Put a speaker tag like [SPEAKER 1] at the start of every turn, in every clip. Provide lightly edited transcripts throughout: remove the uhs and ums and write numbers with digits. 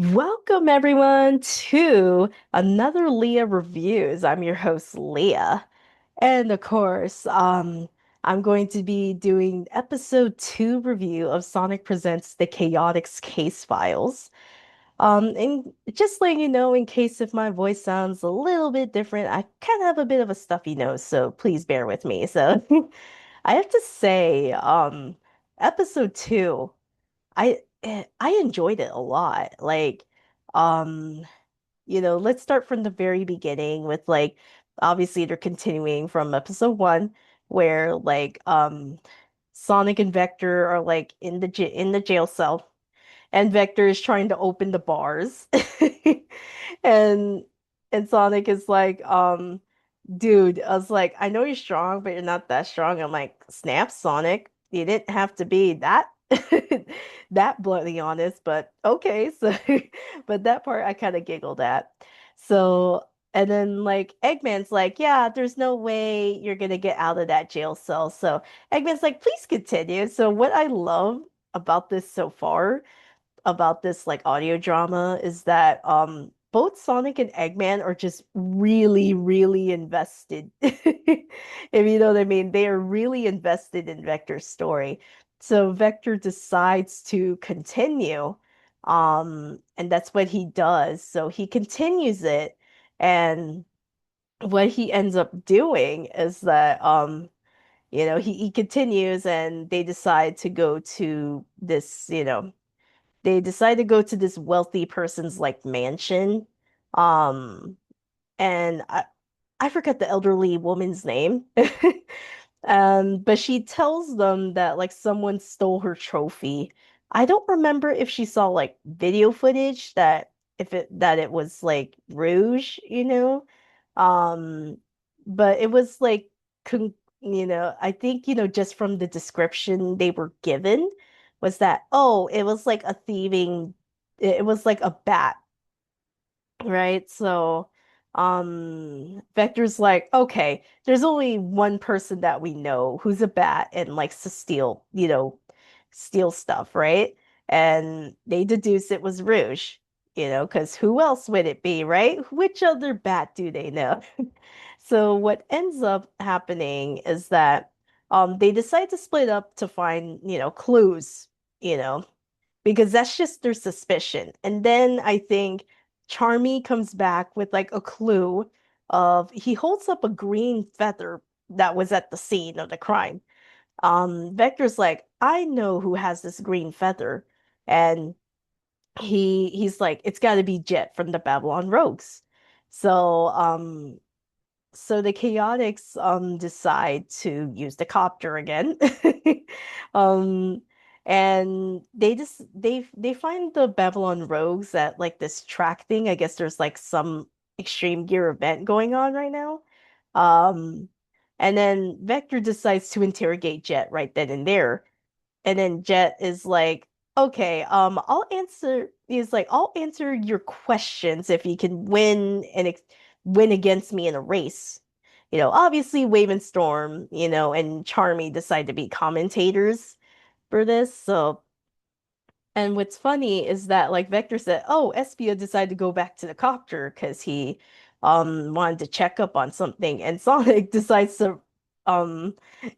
[SPEAKER 1] Welcome everyone to another Leah Reviews. I'm your host Leah. And of course, I'm going to be doing episode 2 review of Sonic Presents The Chaotix Case Files. And just letting you know, in case if my voice sounds a little bit different, I kind of have a bit of a stuffy nose, so please bear with me. So I have to say, episode 2. I enjoyed it a lot. Um, let's start from the very beginning with obviously they're continuing from episode 1 where Sonic and Vector are like in the jail cell and Vector is trying to open the bars. And and Sonic is like, dude, I was like, I know you're strong, but you're not that strong. I'm like, snap, Sonic. You didn't have to be that that bluntly honest, but okay. So, but that part I kind of giggled at. So, and then like Eggman's like, yeah, there's no way you're gonna get out of that jail cell. So Eggman's like, please continue. So what I love about this so far about this like audio drama is that both Sonic and Eggman are just really, really invested. If you know what I mean, they are really invested in Vector's story. So Vector decides to continue, and that's what he does. So he continues it, and what he ends up doing is that he continues and they decide to go to this, they decide to go to this wealthy person's like mansion. Um, and I forget the elderly woman's name. But she tells them that like someone stole her trophy. I don't remember if she saw like video footage that if it that it was like Rouge, you know. Um, but it was like con I think, just from the description they were given was that, oh, it was like a thieving, it was like a bat, right? So, Vector's like, okay, there's only one person that we know who's a bat and likes to steal, steal stuff, right? And they deduce it was Rouge, because who else would it be, right? Which other bat do they know? So what ends up happening is that they decide to split up to find, clues, you know, because that's just their suspicion. And then I think Charmy comes back with like a clue of he holds up a green feather that was at the scene of the crime. Vector's like, I know who has this green feather, and he's like, it's got to be Jet from the Babylon Rogues. So so the Chaotix decide to use the copter again. Um and they find the Babylon Rogues at like this track thing. I guess there's like some extreme gear event going on right now. Um and then Vector decides to interrogate Jet right then and there. And then Jet is like, okay, I'll answer your questions if you can win and win against me in a race. Obviously Wave and Storm, and Charmy decide to be commentators for this. So, and what's funny is that like Vector said, oh, Espia decided to go back to the copter because he wanted to check up on something, and Sonic decides to um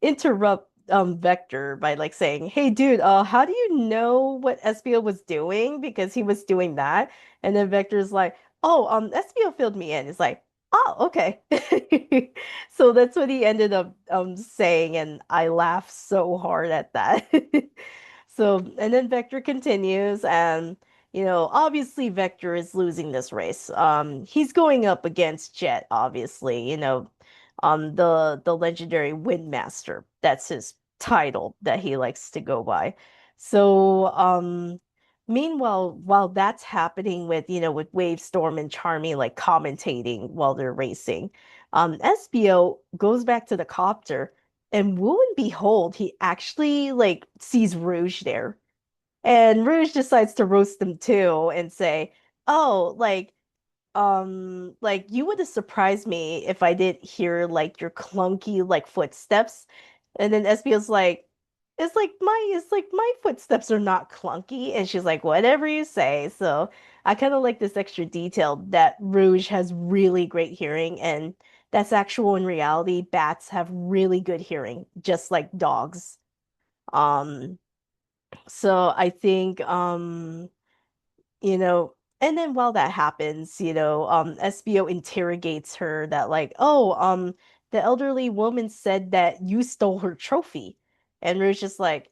[SPEAKER 1] interrupt Vector by like saying, hey dude, how do you know what Espio was doing? Because he was doing that. And then Vector's like, oh, Espio filled me in. It's like, oh, okay. So that's what he ended up saying, and I laughed so hard at that. So, and then Vector continues, and obviously Vector is losing this race. He's going up against Jet, obviously, the legendary Windmaster. That's his title that he likes to go by. So, meanwhile, while that's happening with, with Wave, Storm, and Charmy like commentating while they're racing, Espio goes back to the copter, and lo and behold, he actually like sees Rouge there. And Rouge decides to roast them too and say, "Oh, like you would have surprised me if I didn't hear like your clunky like footsteps." And then Espio's like, it's like my footsteps are not clunky. And she's like, whatever you say. So I kind of like this extra detail that Rouge has really great hearing, and that's actual in reality. Bats have really good hearing, just like dogs. Um, so I think you know, and then while that happens, SBO interrogates her that like, oh, the elderly woman said that you stole her trophy. And Rouge just like,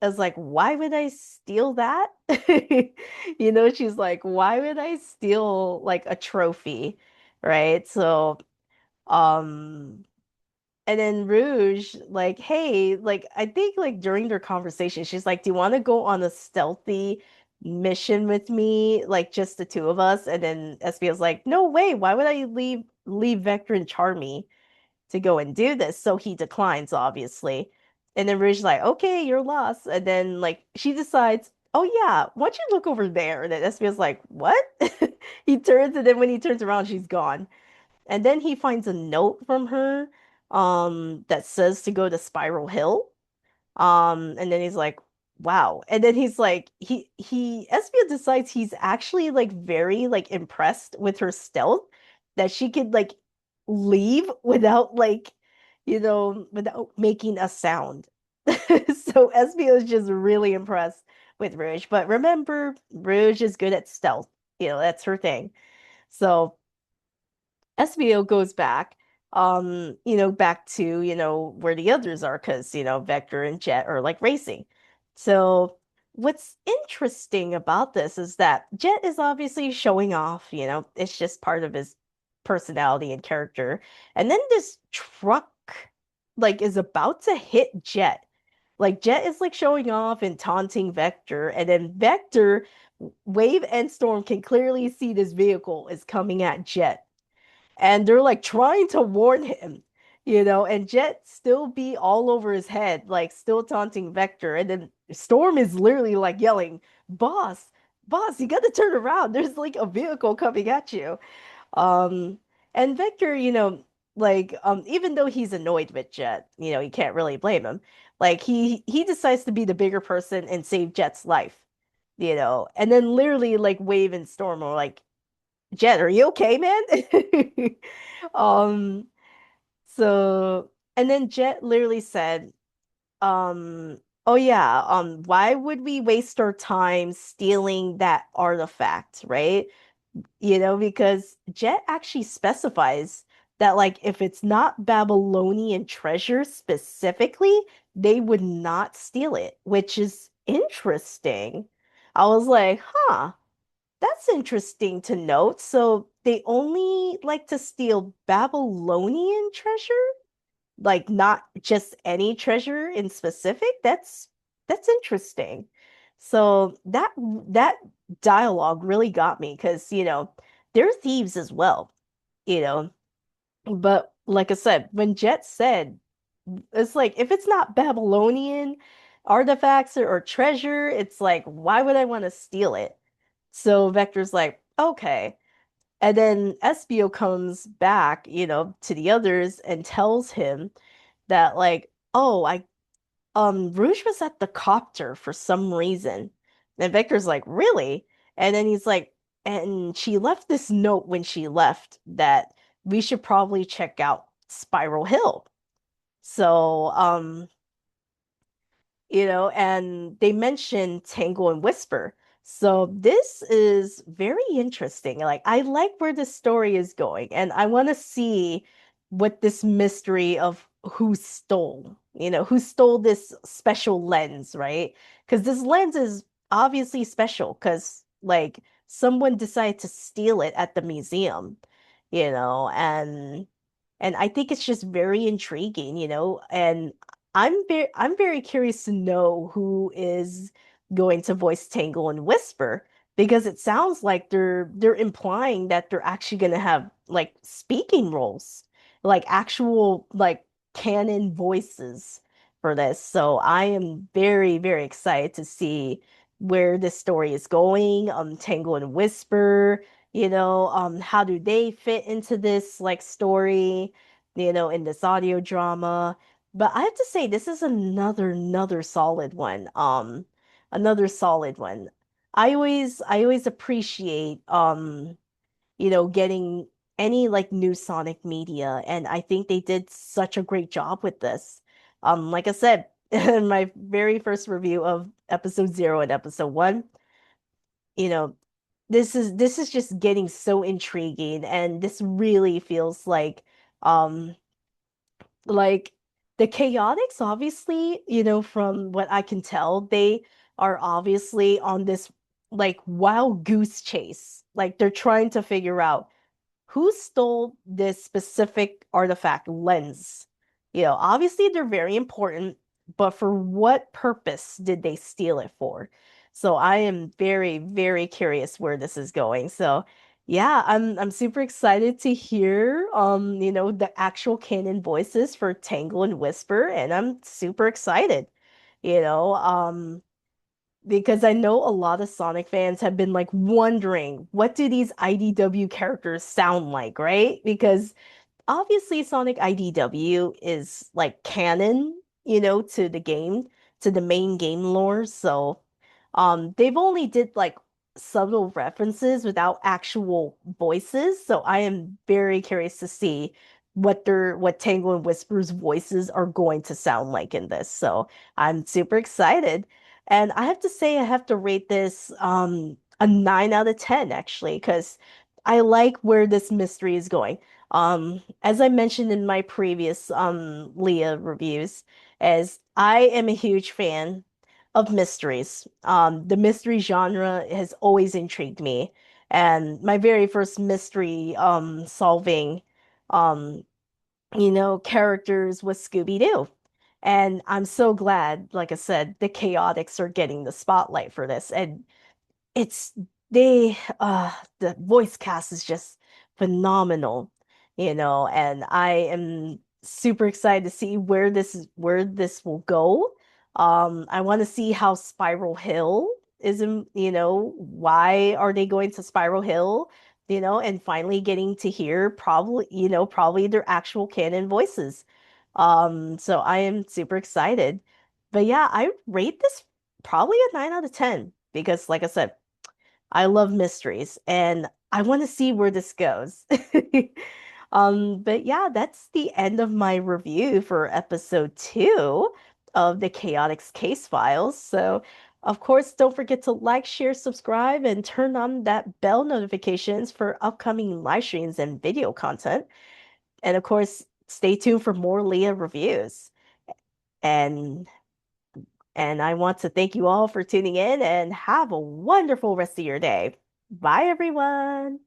[SPEAKER 1] I was like, why would I steal that? She's like, why would I steal like a trophy? Right? So, um, and then Rouge, like, hey, like, I think like during their conversation, she's like, do you want to go on a stealthy mission with me? Like just the two of us? And then SBO's like, no way, why would I leave Vector and Charmy to go and do this? So he declines, obviously. And then Rouge's like, okay, you're lost. And then like she decides, oh yeah, why don't you look over there? And then SBO's like, what? He turns, and then when he turns around, she's gone. And then he finds a note from her that says to go to Spiral Hill. And then he's like, wow. And then he's like, he Espia decides he's actually like very like impressed with her stealth, that she could like leave without like, without making a sound. So Espia is just really impressed with Rouge. But remember, Rouge is good at stealth. That's her thing. So SVO goes back, back to, where the others are, because, Vector and Jet are like racing. So what's interesting about this is that Jet is obviously showing off, it's just part of his personality and character. And then this truck like is about to hit Jet. Like Jet is like showing off and taunting Vector, and then Vector, Wave and Storm can clearly see this vehicle is coming at Jet, and they're like trying to warn him, and Jet still be all over his head, like still taunting Vector. And then Storm is literally like yelling, Boss, boss, you gotta turn around. There's like a vehicle coming at you. Um, and Vector, even though he's annoyed with Jet, you can't really blame him. Like he decides to be the bigger person and save Jet's life, and then literally like Wave and Storm are like, Jet, are you okay, man? Um, so and then Jet literally said, oh yeah, why would we waste our time stealing that artifact, right? Because Jet actually specifies that like if it's not Babylonian treasure specifically, they would not steal it, which is interesting. I was like, huh. That's interesting to note. So they only like to steal Babylonian treasure, like not just any treasure in specific. That's interesting. So that dialogue really got me because, they're thieves as well, you know. But like I said, when Jet said, it's like if it's not Babylonian artifacts or treasure, it's like why would I want to steal it? So Vector's like, okay. And then Espio comes back, to the others and tells him that like, oh, Rouge was at the copter for some reason. And Vector's like, really? And then he's like, and she left this note when she left that we should probably check out Spiral Hill. So, and they mention Tangle and Whisper. So this is very interesting. Like, I like where the story is going, and I want to see what this mystery of who stole this special lens, right? Because this lens is obviously special because, like, someone decided to steal it at the museum, and I think it's just very intriguing, and I'm very curious to know who is going to voice Tangle and Whisper, because it sounds like they're implying that they're actually going to have like speaking roles, like actual like canon voices for this. So I am very, very excited to see where this story is going. Tangle and Whisper, how do they fit into this like story, in this audio drama? But I have to say, this is another solid one. Another solid one. I always appreciate getting any like new Sonic media, and I think they did such a great job with this. Like I said in my very first review of episode 0 and episode 1, you know, this is just getting so intriguing, and this really feels like the Chaotix, obviously, from what I can tell, they are obviously on this like wild goose chase. Like they're trying to figure out who stole this specific artifact lens. Obviously they're very important, but for what purpose did they steal it for? So I am very, very curious where this is going. So yeah, I'm super excited to hear the actual canon voices for Tangle and Whisper, and I'm super excited, you know, um because I know a lot of Sonic fans have been like wondering what do these IDW characters sound like, right? Because obviously Sonic IDW is like canon, to the game, to the main game lore. So, they've only did like subtle references without actual voices. So I am very curious to see what Tangle and Whisper's voices are going to sound like in this. So I'm super excited. And I have to say I have to rate this a 9 out of 10 actually, because I like where this mystery is going. As I mentioned in my previous Leah reviews, as I am a huge fan of mysteries. The mystery genre has always intrigued me. And my very first mystery solving um characters was Scooby-Doo. And I'm so glad, like I said, the Chaotix are getting the spotlight for this. And it's the voice cast is just phenomenal, and I am super excited to see where this will go. I want to see how Spiral Hill is in, why are they going to Spiral Hill, and finally getting to hear probably their actual canon voices. So I am super excited. But yeah, I rate this probably a 9 out of 10 because like I said, I love mysteries and I want to see where this goes. But yeah, that's the end of my review for episode 2 of the Chaotix Case Files. So, of course, don't forget to like, share, subscribe, and turn on that bell notifications for upcoming live streams and video content. And of course, stay tuned for more Leah reviews. And I want to thank you all for tuning in and have a wonderful rest of your day. Bye, everyone.